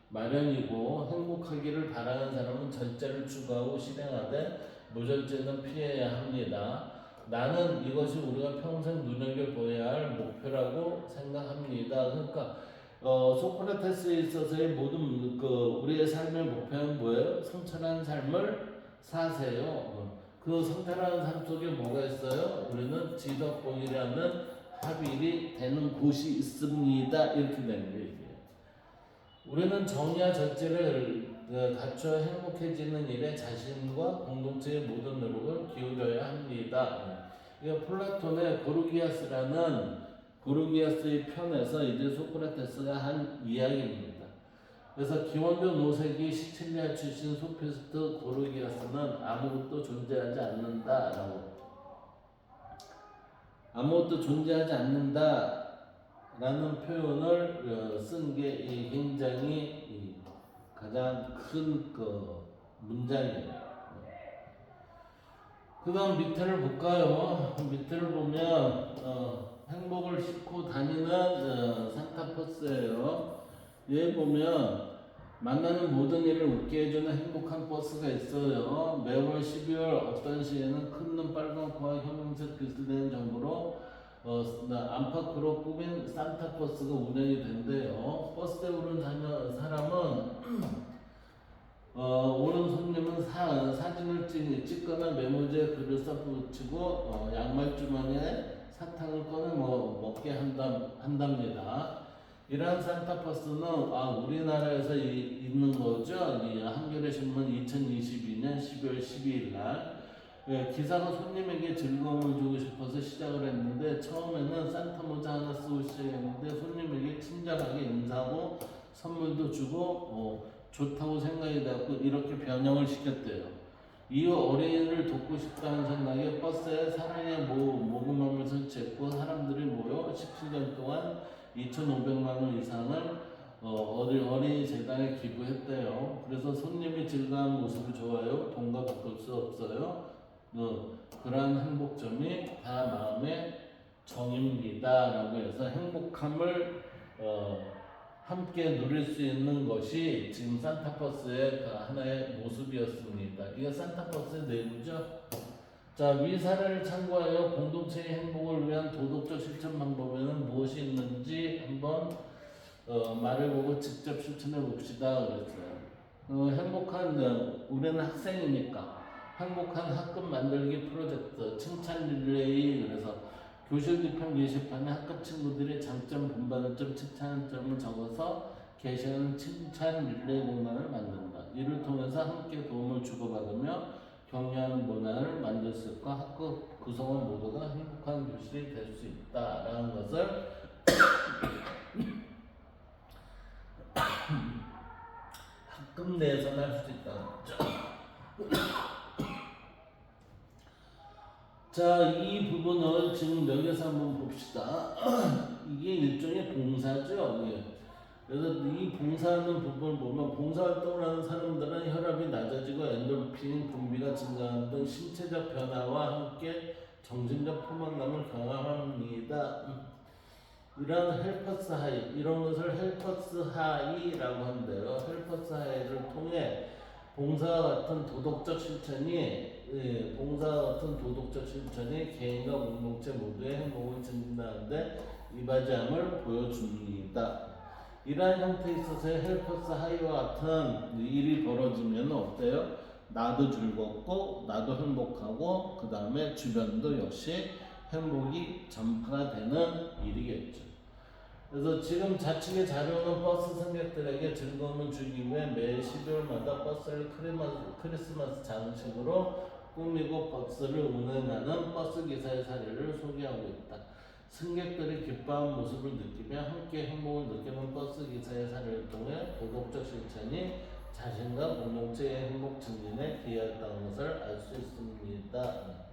A: 마련이고 행복하기를 바라는 사람은 절제를 추구하고 실행하되 무절제는 피해야 합니다. 나는 이것이 우리가 평생 눈여겨보아야 할 목표라고 생각합니다. 그러니까 소크라테스에 있어서의 모든 우리의 삶의 목표는 뭐예요? 성찰한 삶을 사세요. 그 성찰하는 삶 속에 뭐가 있어요? 우리는 지덕복이라는 합일이 되는 곳이 있습니다. 이렇게 되는 거예요. 우리는 정의와 절제를 갖춰 행복해지는 일에 자신과 공동체의 모든 노력을 기울여야 합니다. 이거 플라톤의 고르기아스의 편에서 이제 소크라테스가 한 이야기입니다. 그래서 기원전 5세기 시칠리아 출신 소피스트 고르기아스는 아무것도 존재하지 않는다라는 표현을 쓴 게 굉장히 가장 큰 문장이에요. 그 다음 밑에를 볼까요? 밑에를 보면 행복을 싣고 다니는 산타버스예요. 얘 보면 만나는 모든 일을 웃게 해주는 행복한 버스가 있어요. 매월 12월 어떤 시에는 큰 눈 빨간 코와 형형색 비스듬한 정보로 안팎으로 꾸민 산타버스가 운행이 된대요. 버스에 오른 사람은 오는 손님은 사진을 찍거나 메모지에 글을 써붙이고 양말 주머니에 사탕을 꺼내 먹게 한답니다. 이러한 산타버스는 우리나라에서 있는 거죠. 한겨레 신문 2022년 12월 12일 날 기사가 손님에게 즐거움을 주고 싶어서 시작을 했는데 처음에는 산타 모자 하나 쓰고 시작했는데 손님에게 친절하게 인사하고 선물도 주고 좋다고 생각이 되었고 이렇게 변형을 시켰대요. 이후 어린이를 돕고 싶다는 생각에 버스에 사랑의 모금함을 설치했고 사람들이 모여 17년 동안 2,500만 원 이상을 어린이 재단에 기부했대요. 그래서 손님이 즐거운 모습이 좋아요. 돈과 바꿀 수 없어요. 그러한 행복점이 다 마음의 정입니다 라고 해서 행복함을 함께 누릴 수 있는 것이 지금 산타버스의 하나의 모습이었습니다. 이게 산타버스의 내부죠. 자, 위 사례를 참고하여 공동체의 행복을 위한 도덕적 실천 방법에는 무엇이 있는지 한번 말해보고 직접 실천해 봅시다 그랬어요. 우리는 학생이니까 행복한 학급 만들기 프로젝트 칭찬 릴레이 그래서 교실 뒤편 게시판에 학급 친구들이 장점, 본받을 점, 칭찬한 점을 적어서 게시하는 칭찬 릴레이 공간을 만든다. 이를 통해서 함께 도움을 주고받으며 격려하는 문화를 만들 수 있고 학급 구성원 모두가 행복한 교실이 될 수 있다라는 것을 학급 내에서는 할 수 있다는 거죠. 자, 이 부분을 지금 여기서 한번 봅시다. 이게 일종의 봉사죠. 그래서 이 봉사하는 부분을 보면 봉사활동을 하는 사람들은 혈압이 낮아지고 엔도르핀 분비가 증가하는 등 신체적 변화와 함께 정신적 포만감을 경험합니다. 이런 헬퍼스 하이, 이런 것을 헬퍼스 하이라고 하는데요. 헬퍼스 하이를 통해 봉사와 같은 도덕적 실천이 개인과 공동체 모두의 행복을 증진하는데 이바지함을 보여줍니다. 이러한 형태에 있어서의 헬퍼스 하이와 같은 일이 벌어지면 어때요? 나도 즐겁고 나도 행복하고 그 다음에 주변도 역시 행복이 전파가 되는 일이겠죠. 그래서 지금 좌측에 자료는 버스 승객들에게 즐거움을 주기 위해 매 12월마다 버스를 크리스마스 장식으로 꾸미고 버스를 운행하는 버스 기사의 사례를 소개하고 있다. 승객들이 기뻐하는 모습을 느끼며 함께 행복을 느끼는 버스 기사의 사례를 통해 도덕적 실천이 자신과 공동체의 행복 증진에 기여했다는 것을 알 수 있습니다.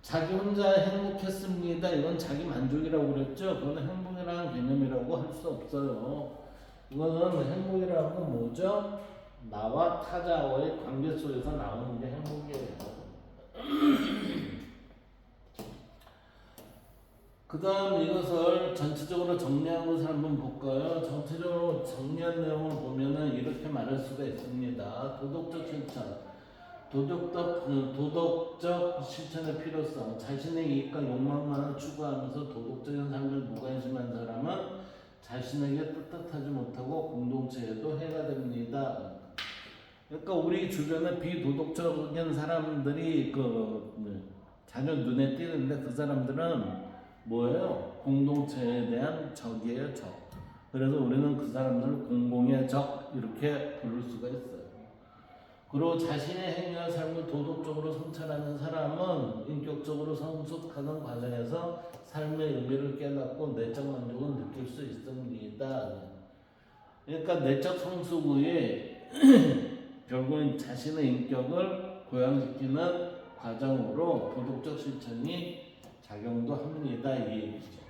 A: 자기 혼자 행복했습니다. 이건 자기 만족이라고 그랬죠. 그건 행복이라는 개념이라고 할 수 없어요. 이거는 행복이라는 건 뭐죠? 나와 타자와의 관계 속에서 나오는 게 행복이에요. 그 다음 이것을 전체적으로 정리한 것을 한번 볼까요? 전체적으로 정리한 내용을 보면은 이렇게 말할 수가 있습니다. 도덕적 실천. 도덕적 실천의 필요성. 자신의 이익과 욕망만을 추구하면서 도덕적인 삶을 무관심한 사람은 자신에게 떳떳하지 못하고 공동체에도 해가 됩니다. 그러니까 우리 주변에 비도덕적인 사람들이 자주 눈에 띄는데 그 사람들은 뭐예요? 공동체에 대한 적이에요, 적. 그래서 우리는 그 사람들을 공공의 적 이렇게 부를 수가 있어요. 그리고 자신의 행위와 삶을 도덕적으로 성찰하는 사람은 인격적으로 성숙하는 과정에서 삶의 의미를 깨닫고 내적 만족을 느낄 수 있습니다. 그러니까 내적 성숙 후에 결국은 자신의 인격을 고양시키는 과정으로 도덕적 실천이 작용도 합니다. 이 얘기죠.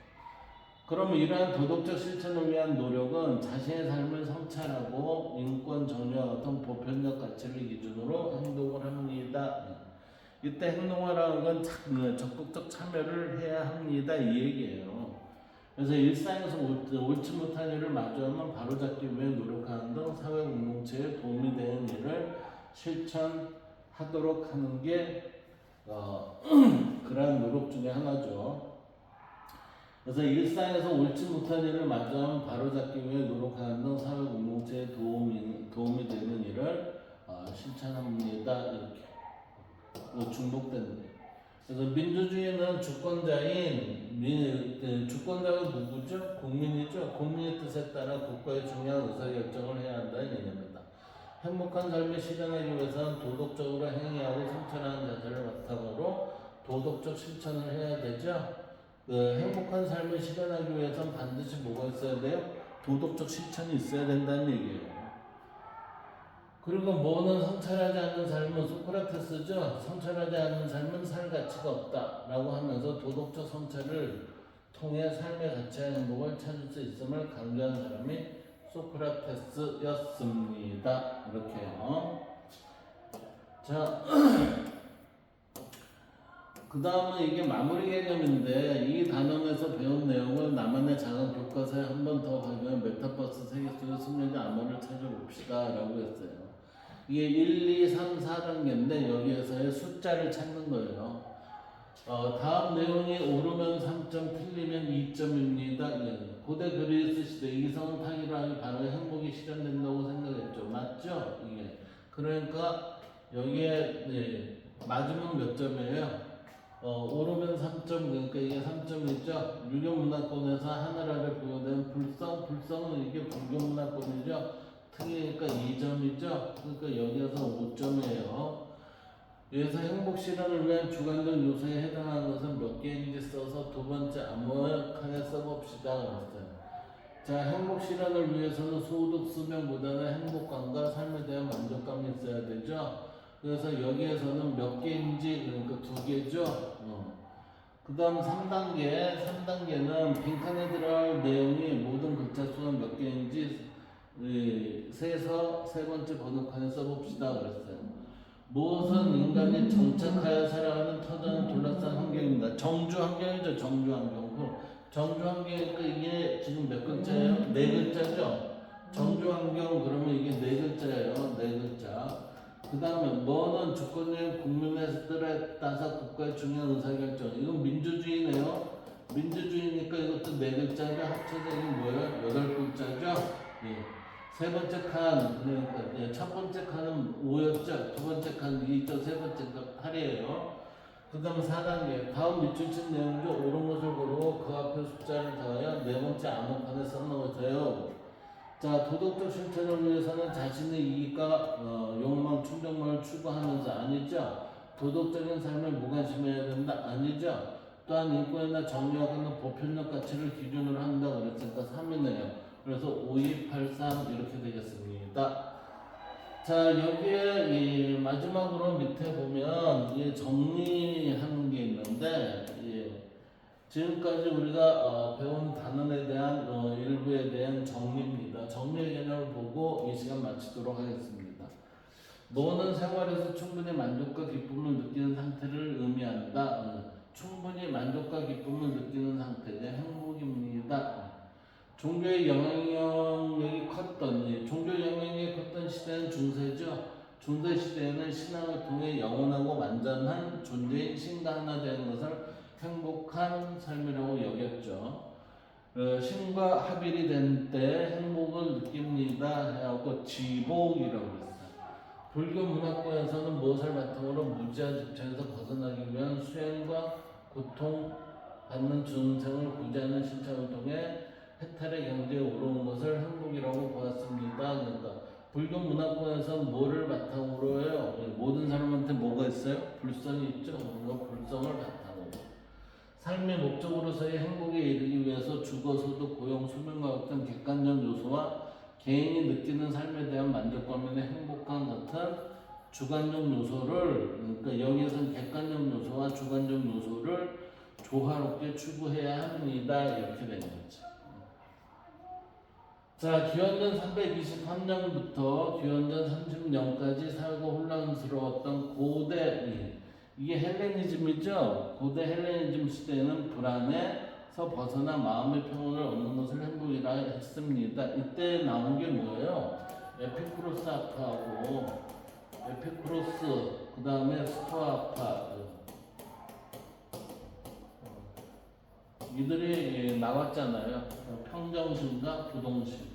A: 그러면 이러한 도덕적 실천을 위한 노력은 자신의 삶을 성찰하고 인권 정의와 같은 보편적 가치를 기준으로 행동을 합니다. 이때 행동을 하는 건 적극적 참여를 해야 합니다. 이 얘기예요. 그래서 일상에서 옳지 못한 일을 마주하면 바로잡기 위해 노력하는 등 사회 공동체에 도움이 되는 일을 실천하도록 하는 게 그러한 노력 중에 하나죠. 그래서 일상에서 옳지 못한 일을 마주하면 바로잡기 위해 노력하는 등 사회 공동체에 도움이 되는 일을 실천합니다. 이렇게 중복된 거예요. 그래서 민주주의는 주권자가 누구죠? 국민이죠. 국민의 뜻에 따라 국가의 중요한 의사결정을 해야 한다는 개념입니다. 행복한 삶을 실현하기 위해서는 도덕적으로 행위하고 성찰하는 자세를 바탕으로 도덕적 실천을 해야 되죠. 행복한 삶을 실현하기 위해서는 반드시 뭐가 있어야 돼요? 도덕적 실천이 있어야 된다는 얘기예요. 그리고 뭐는 성찰하지 않는 삶은 소크라테스죠. 성찰하지 않는 삶은 살 가치가 없다라고 하면서 도덕적 성찰을 통해 삶의 가치와 행복을 찾을 수 있음을 강조한 사람이 소크라테스였습니다. 이렇게요. 자, 그 다음은 이게 마무리 개념인데 이 단원에서 배운 내용을 나만의 작은 교과서에 한 번 더 발견한 메타버스 세계 속의 숙련의 암호를 찾아봅시다 라고 했어요. 이게 1, 2, 3, 4단계인데 여기에서의 숫자를 찾는 거예요. 다음 내용이 오르면 3점, 틀리면 2점입니다. 고대 그리스 시대 이성은 타기로 바로 행복이 실현된다고 생각했죠. 맞죠? 이게. 그러니까 여기에 맞으면 몇 점이에요? 오르면 3점, 그러니까 이게 3점이죠. 유교 문화권에서 하늘 아래 부여된 불성은 이게 불교 문화권이죠. 특이니까 2점이죠. 그러니까 여기에서 5점이에요. 여기서 행복 실현을 위한 주관적 요소에 해당하는 것은 몇 개인지 써서 두 번째 암호역하게 써봅시다. 그랬어요. 자, 행복 실현을 위해서는 소득 수명보다는 행복감과 삶에 대한 만족감이 있어야 되죠. 그래서 여기에서는 몇 개인지 그러니까 두 개죠. 그 다음 3단계는 빈칸에 들어갈 내용이 모든 글자 수가 몇 개인지 세서 세 번째 번역판에 써봅시다 그랬어요. 무엇은 인간이 정착하여 살아가는 터전을 둘러싼 환경입니다. 정주 환경이죠. 정주 환경. 정주환경이니까 이게 지금 몇 글자예요? 네 글자죠? 정주환경 그러면 이게 네 글자예요. 네 글자. 그 다음에 뭐는 주권적인 국민의 뜻에 따라서 국가의 중요한 의사결정. 이건 민주주의네요. 민주주의니까 이것도 네 글자죠. 합쳐서 이게 뭐예요? 여덟 글자죠. 예. 세 번째 칸, 그러니까 예, 첫 번째 칸은 5였죠. 두 번째 칸 2죠. 세 번째 칸 8이에요. 그 다음 4단계. 다음 밑줄 친 내용 중 옳은 것을 고르고 그 앞에 숫자를 더하여 네 번째 암호판에 써놓으세요. 자, 도덕적 실천을 위해서는 자신의 이익과 욕망, 충족만을 추구하면서 아니죠. 도덕적인 삶에 무관심해야 된다 아니죠. 또한 인권이나 정의하거나 보편적 가치를 기준으로 한다 그랬으니까 3이네요. 그래서 5, 2, 8, 3 이렇게 되겠습니다. 자, 여기에 이 마지막으로 밑에 보면 이 정리하는 게 있는데 지금까지 우리가 배운 단원에 대한 일부에 대한 정리입니다. 정리의 개념을 보고 이 시간 마치도록 하겠습니다. 뭐는 생활에서 충분히 만족과 기쁨을 느끼는 상태를 의미한다. 충분히 만족과 기쁨을 느끼는 상태가 행복입니다. 종교의 영향력이 컸던 종교 영향력이 컸던 시대는 중세죠. 중세 시대에는 신앙을 통해 영원하고 완전한 존재인 신과 하나 되는 것을 행복한 삶이라고 여겼죠. 신과 합일이 된 때 행복을 느낍니다 하고 지복이라고 했어요. 불교 문화권에서는 무엇을 바탕으로 무지한 집착에서 벗어나기 위한 수행과 고통받는 중생을 구제하는 신청을 통해 해탈의 경지에 오르는 것을 행복이라고 보았습니다. 그러니까 불교 문화권에서 뭐를 바탕으로 해요? 모든 사람한테 뭐가 있어요? 불성이 있죠. 그러니까 불성을 바탕으로 삶의 목적으로서의 행복에 이르기 위해서 주거소득, 고용, 수명과 같은 객관적 요소와 개인이 느끼는 삶에 대한 만족감이나 행복감 같은 주관적 요소를 그러니까 여기에서는 객관적 요소와 주관적 요소를 조화롭게 추구해야 합니다. 이렇게 되는 거죠. 자, 기원전 323년부터 기원전 30년까지 사회가 혼란스러웠던 고대 이게 헬레니즘이죠. 고대 헬레니즘 시대에는 불안에서 벗어나 마음의 평온을 얻는 것을 행복이라 했습니다. 이때 나온 게 뭐예요? 에피쿠로스 아파하고 에피쿠로스 그 다음에 스토아 아파 이들이 나왔잖아요. 평정심과 부동심.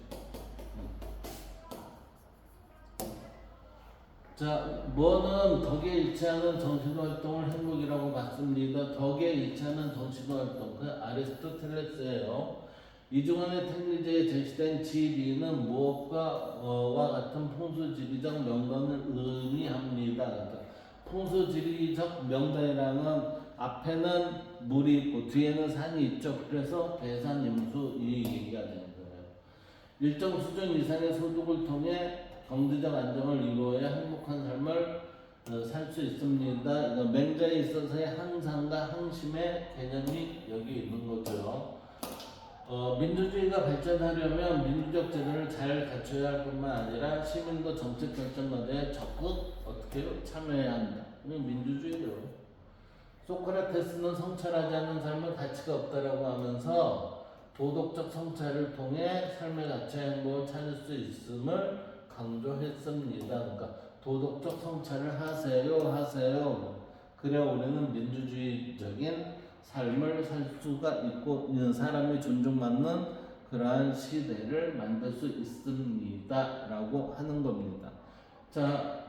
A: 자, 뭐는 덕에 일치하는 정신활동을 행복이라고 봤습니다. 덕에 일치하는 정신활동, 그 아리스토텔레스예요. 이중환의 택리제에 제시된 지리는 무엇과 와 같은 풍수지리적 명단을 의미합니다. 그러니까 풍수지리적 명단이라는 앞에는 물이 있고 뒤에는 산이 있죠. 그래서 대산임수 이 얘기가 되는 거예요. 일정 수준 이상의 소득을 통해 경제적 안정을 이루어야 행복한 삶을 살 수 있습니다. 맹자에 있어서의 항상과 항심의 개념이 여기 있는 거죠. 민주주의가 발전하려면 민주적 제도를 잘 갖춰야 할 뿐만 아니라 시민도 정책 결정과에 적극 어떻게 참여해야 한다. 이건 민주주의죠. 소크라테스는 성찰하지 않는 삶은 가치가 없다라고 하면서 도덕적 성찰을 통해 삶의 가치와 행복을 찾을 수 있음을 강조했습니다. 그러니까 도덕적 성찰을 하세요. 그래야 우리는 민주주의적인 삶을 살 수가 있고 사람이 존중받는 그러한 시대를 만들 수 있습니다라고 하는 겁니다. 자,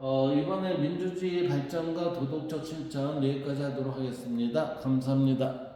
A: 이번에 민주주의 발전과 도덕적 실천 여기까지 하도록 하겠습니다. 감사합니다.